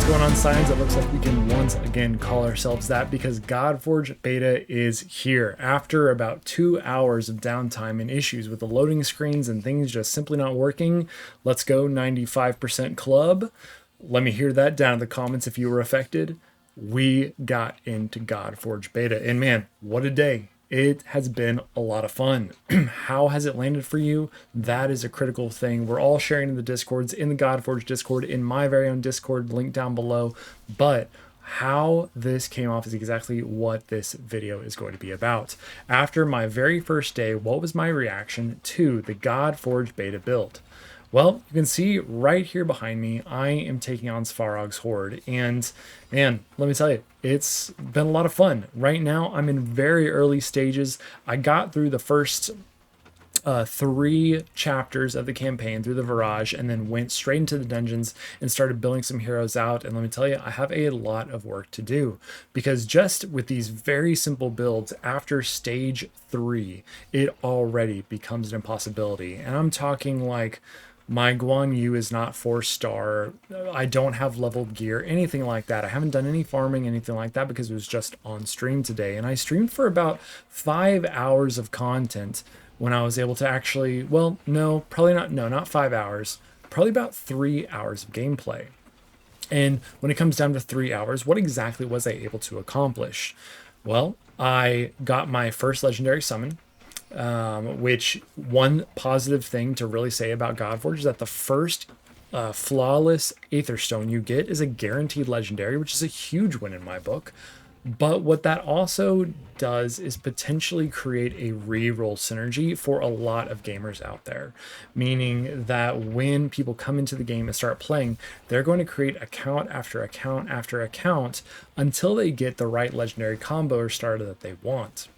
going on, Science? It looks like we can once again call ourselves that because Godforge Beta is here. After about 2 hours of downtime and issues with the loading screens and things just simply not working, let's go 95% club. Let me hear that down in the comments if you were affected. We got into Godforge Beta, and man, what a day. It has been a lot of fun. How has it landed for you? That is a critical thing. We're all sharing in the Discords, in the Godforge Discord, in my very own Discord, link down below. But how this came off is exactly what this video is going to be about. After my very first day, what was my reaction to the Godforge Beta build? Well, you can see right here behind me, I am taking on Svarog's Horde, and man, let me tell you, it's been a lot of fun. Right now, I'm in very early stages. I got through the first 3 chapters of the campaign through the Virage, and then went straight into the dungeons and started building some heroes out. And let me tell you, I have a lot of work to do, because just with these very simple builds, after stage 3, it already becomes an impossibility. And I'm talking like, my Guan Yu is not 4-star. I don't have leveled gear, anything like that. I haven't done any farming, anything like that, because it was just on stream today. And I streamed for about 5 hours of content when I was able to actually, well, no, probably not, no, not 5 hours, probably about 3 hours of gameplay. And when it comes down to 3 hours, what exactly was I able to accomplish? Well, I got my first legendary summon. Which one positive thing to really say about Godforge is that the first flawless Aetherstone you get is a guaranteed legendary, which is a huge win in my book. But what that also does is potentially create a reroll synergy for a lot of gamers out there, meaning that when people come into the game and start playing, they're going to create account after account after account until they get the right legendary combo or starter that they want.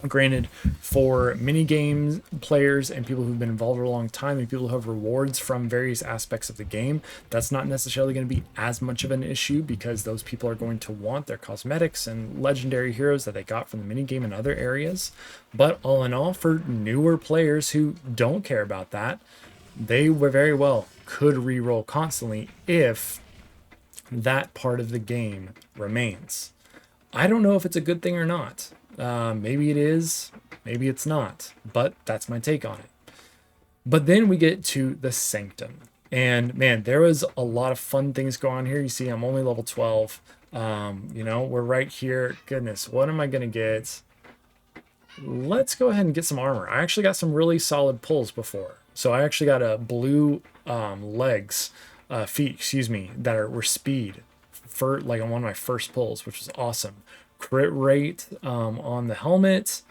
Granted, for mini games players and people who've been involved for a long time and people who have rewards from various aspects of the game, that's not necessarily going to be as much of an issue, because those people are going to want their cosmetics and legendary heroes that they got from the mini game in other areas. But all in all, for newer players who don't care about that, they very well could reroll constantly if that part of the game remains. I don't know if it's a good thing or not. Maybe it is, maybe it's not, but that's my take on it. But then we get to the Sanctum, and man, there was a lot of fun things going on here. You see, I'm only level 12. You know, we're right here. Goodness, what am I gonna get? Let's go ahead and get some armor. I actually got some really solid pulls before. So I actually got a blue feet, excuse me, that were speed for like on one of my first pulls, which was awesome. Crit rate on the helmet.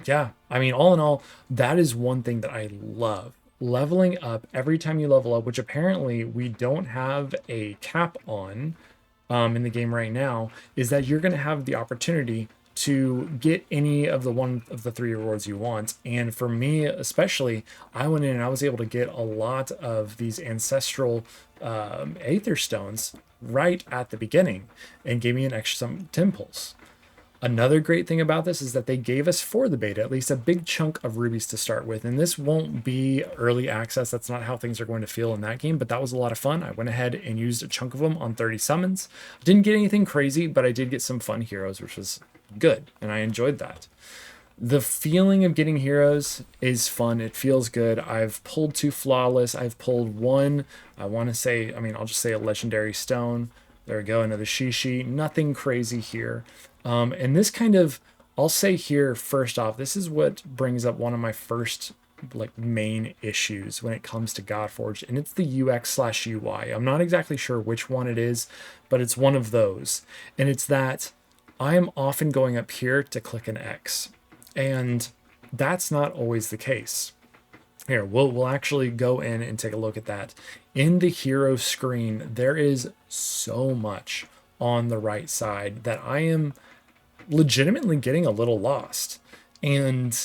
Yeah, I mean, all in all, that is one thing that I love. Leveling up every time you level up, which apparently we don't have a cap on in the game right now, is that you're going to have the opportunity to get any of the one of the 3 rewards you want. And for me especially, I went in and I was able to get a lot of these ancestral Aether Stones right at the beginning and gave me an extra some temples. Another great thing about this is that they gave us for the beta at least a big chunk of rubies to start with, and this won't be early access. That's not how things are going to feel in that game, but that was a lot of fun. I went ahead and used a chunk of them on 30 summons. Didn't get anything crazy, but I did get some fun heroes, which was good, and I enjoyed that. The feeling of getting heroes is fun. It feels good. I've pulled 2 flawless. I've pulled 1, I want to say, I mean, I'll just say a legendary stone. There we go, another Shishi. Nothing crazy here. And this kind of, I'll say here, first off, this is what brings up one of my first like main issues when it comes to Godforge, and it's the UX/UI. I'm not exactly sure which one it is, but it's one of those. And it's that I am often going up here to click an X, and that's not always the case. Here, we'll actually go in and take a look at that. In the hero screen, there is so much on the right side that I am legitimately getting a little lost. And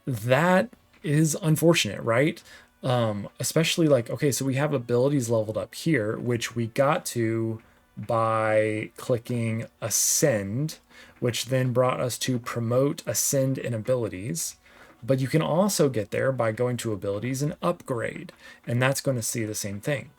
that is unfortunate, right? Especially like, okay, so we have abilities leveled up here, which we got to by clicking Ascend, which then brought us to Promote, Ascend, and Abilities. But you can also get there by going to Abilities and Upgrade, and that's going to see the same thing.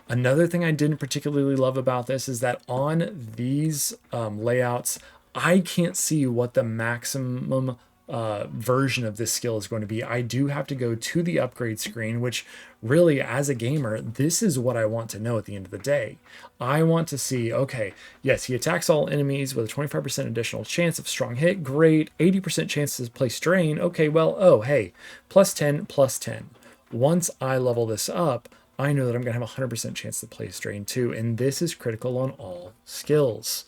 Another thing I didn't particularly love about this is that on these layouts, I can't see what the maximum version of this skill is going to be. I do have to go to the upgrade screen, which really, as a gamer, this is what I want to know at the end of the day. I want to see, okay, yes, he attacks all enemies with a 25% additional chance of strong hit. Great. 80% chance to place drain. Okay, well, oh, hey, plus 10, plus 10. Once I level this up, I know that I'm going to have a 100% chance to place drain too, and this is critical on all skills.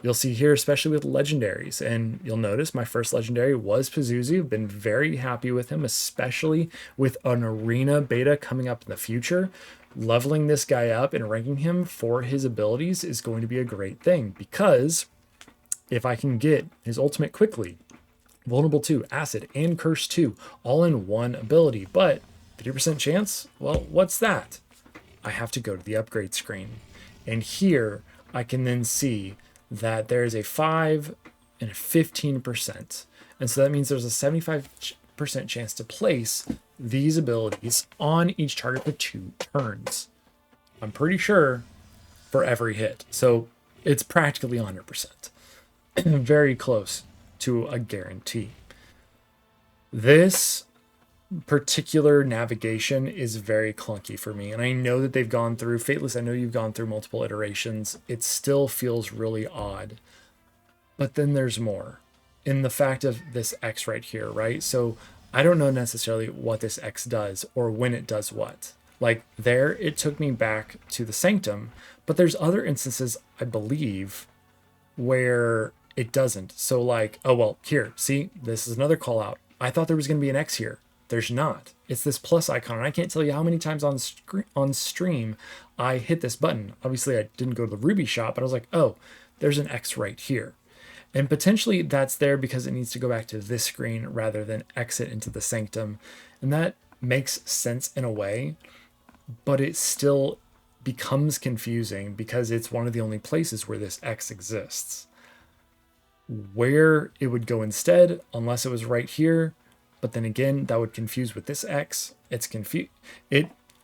You'll see here, especially with legendaries, and you'll notice my first legendary was Pazuzu. I've been very happy with him, especially with an arena beta coming up in the future. Leveling this guy up and ranking him for his abilities is going to be a great thing, because if I can get his ultimate quickly, Vulnerable 2, Acid, and Curse 2, all in one ability, but 50% chance? Well, what's that? I have to go to the upgrade screen. And here I can then see that there is a 5 and a 15%. And so that means there's a 75% chance to place these abilities on each target for 2 turns. I'm pretty sure for every hit. So it's practically 100%. Very close to a guarantee. This particular navigation is very clunky for me, and I know that they've gone through Fateless. I know you've gone through multiple iterations. It still feels really odd, but then there's more in the fact of this X right here, right? So I don't know necessarily what this X does or when it does what. Like there, it took me back to the Sanctum, but there's other instances, I believe, where it doesn't. So like, oh, well, here, see, this is another call out. I thought there was going to be an X here. There's not. It's this plus icon. And I can't tell you how many times on stream I hit this button. Obviously, I didn't go to the Ruby shop, but I was like, oh, there's an X right here. And potentially that's there because it needs to go back to this screen rather than exit into the Sanctum. And that makes sense in a way, but it still becomes confusing because it's one of the only places where this X exists. Where it would go instead, unless it was right here, but then again, that would confuse with this X. It's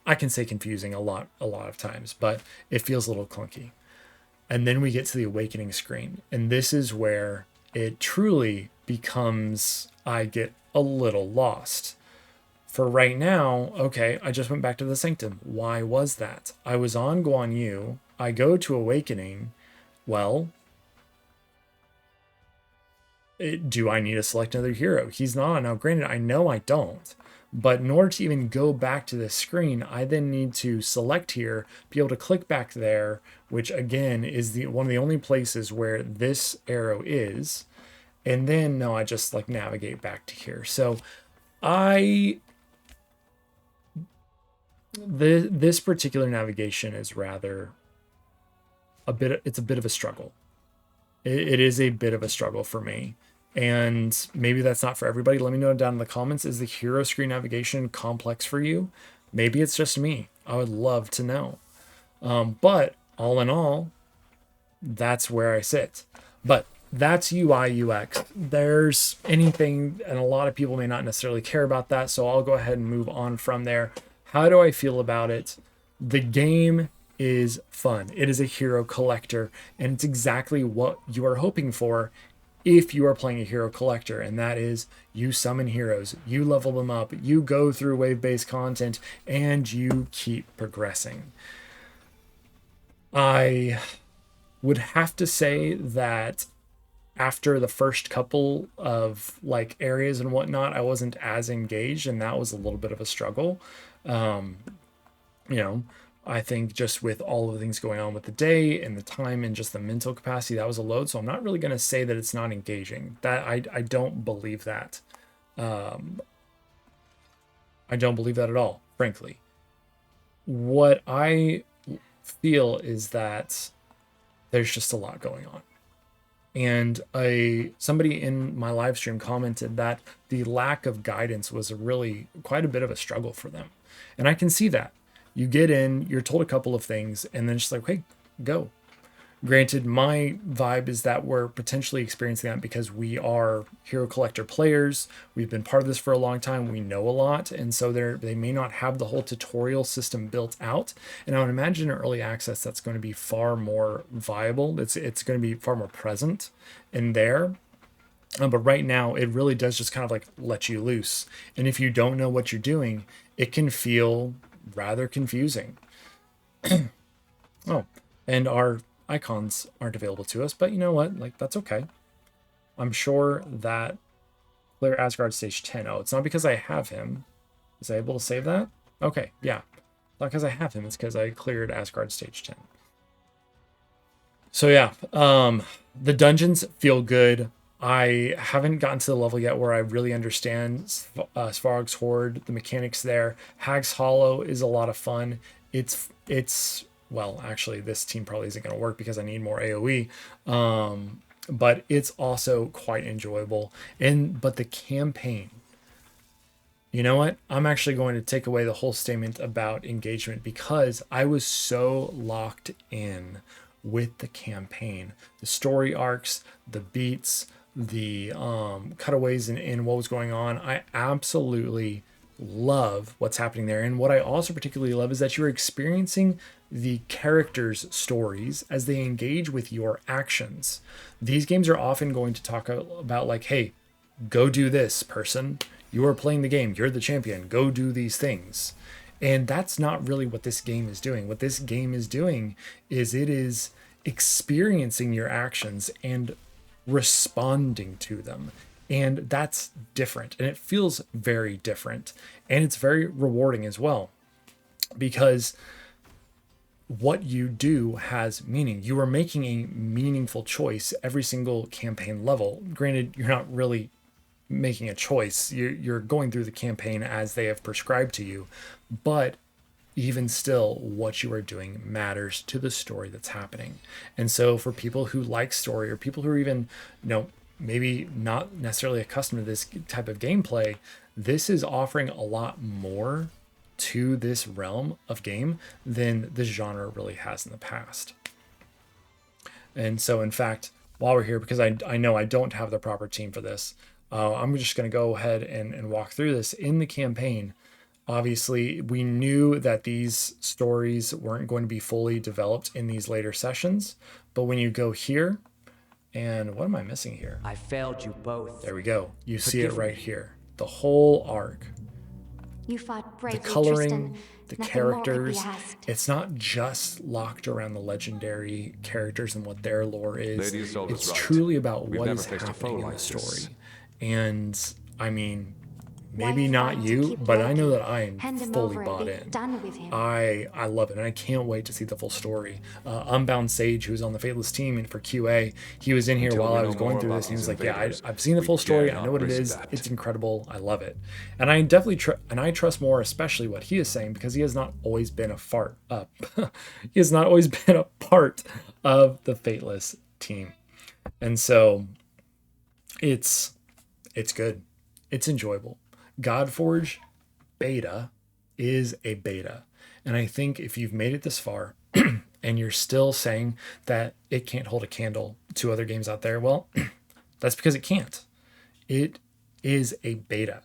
I can say confusing a lot of times, but it feels a little clunky. And then we get to the awakening screen, and this is where it truly becomes, I get a little lost. For right now, okay, I just went back to the Sanctum. Why was that? I was on Guan Yu. I go to awakening. Well, do I need to select another hero? He's not. Now, granted, I know I don't. But in order to even go back to this screen, I then need to select here, be able to click back there, which again is one of the only places where this arrow is. And then, no, I just like navigate back to here. So this particular navigation is rather it's a bit of a struggle. It is a bit of a struggle for me. And maybe that's not for everybody. Let me know down in the comments. Is the hero screen navigation complex for you? Maybe it's just me. I would love to know. But all in all, that's where I sit. But that's UI UX. There's anything, and a lot of people may not necessarily care about that, so I'll go ahead and move on from there. How do I feel about it? The game is fun. It is a hero collector, and it's exactly what you are hoping for if you are playing a hero collector, and that is you summon heroes, you level them up, you go through wave-based content, and you keep progressing. I would have to say that after the first couple of like areas and whatnot, I wasn't as engaged, and that was a little bit of a struggle. I think just with all of the things going on with the day and the time and just the mental capacity, that was a load. So I'm not really going to say that it's not engaging. That I don't believe that. I don't believe that at all, frankly. What I feel is that there's just a lot going on. And somebody in my live stream commented that the lack of guidance was really quite a bit of a struggle for them. And I can see that. You get in, you're told a couple of things, and then it's just like, hey, go. Granted, my vibe is that we're potentially experiencing that because we are hero collector players. We've been part of this for a long time. We know a lot. And so they may not have the whole tutorial system built out. And I would imagine in early access, that's going to be far more viable. It's going to be far more present in there. But right now, it really does just kind of like let you loose. And if you don't know what you're doing, it can feel rather confusing. Oh, and our icons aren't available to us, but you know what? Like, that's okay. I'm sure that clear Asgard stage 10. Oh, it's not because I have him. Was I able to save that? Okay, yeah. Not because I have him, it's because I cleared Asgard stage 10. So yeah, the dungeons feel good. I haven't gotten to the level yet where I really understand Svarog's Horde, the mechanics there. Hag's Hollow is a lot of fun. It's well, actually, this team probably isn't going to work because I need more AoE. But it's also quite enjoyable. But the campaign, you know what? I'm actually going to take away the whole statement about engagement because I was so locked in with the campaign, the story arcs, the beats, the cutaways in what was going on. I absolutely love what's happening there. And what I also particularly love is that you're experiencing the characters' stories as they engage with your actions. These games are often going to talk about like, hey, go do this, person. You are playing the game. You're the champion. Go do these things. And that's not really what this game is doing. What this game is doing is it is experiencing your actions and responding to them. And that's different. And it feels very different. And it's very rewarding as well. Because what you do has meaning. You are making a meaningful choice every single campaign level. Granted, you're not really making a choice. You're going through the campaign as they have prescribed to you. But even still, what you are doing matters to the story that's happening. And so for people who like story or people who are even, maybe not necessarily accustomed to this type of gameplay, this is offering a lot more to this realm of game than the genre really has in the past. And so, in fact, while we're here, because I know I don't have the proper team for this, I'm just going to go ahead and walk through this in the campaign. Obviously, we knew that these stories weren't going to be fully developed in these later sessions, but when you go here, and what am I missing here? I failed you both. There we go. You see it right here. The whole arc. You fought bravely, The coloring, Tristan. the Nothing characters. more could be asked. It's not just locked around the legendary characters and what their lore is. It's truly about what is happening in the story. And I mean, maybe not you, but I know that I am fully bought in. I love it, and I can't wait to see the full story. Unbound Sage, who's on the Fateless team and for QA, he was in here while I was going through this, and he was like, "Yeah, I've seen the full story. I know what it is. It's incredible. I love it." And I definitely I trust more, especially what he is saying, because he has not always been he has not always been a part of the Fateless team, and so it's good. It's enjoyable. Godforge Beta is a beta. And I think if you've made it this far and you're still saying that it can't hold a candle to other games out there, well, that's because it can't. It is a beta.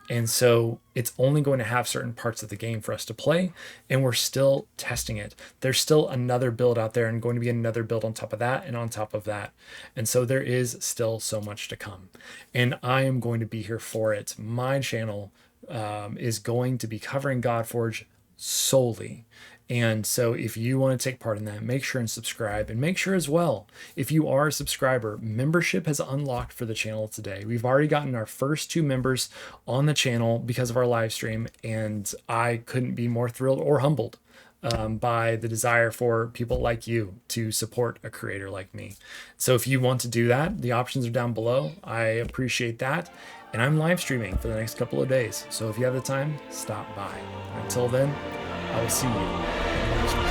And so it's only going to have certain parts of the game for us to play, and we're still testing it. There's still another build out there and going to be another build on top of that and on top of that. And so there is still so much to come. And I am going to be here for it. My channel is going to be covering Godforge solely. And so if you want to take part in that, make sure and subscribe, and make sure as well, if you are a subscriber, membership has unlocked for the channel today. We've already gotten our first 2 members on the channel because of our live stream, and I couldn't be more thrilled or humbled by the desire for people like you to support a creator like me. So if you want to do that, the options are down below. I appreciate that. And I'm live streaming for the next couple of days. So if you have the time, stop by. Until then, I will see you in the next one.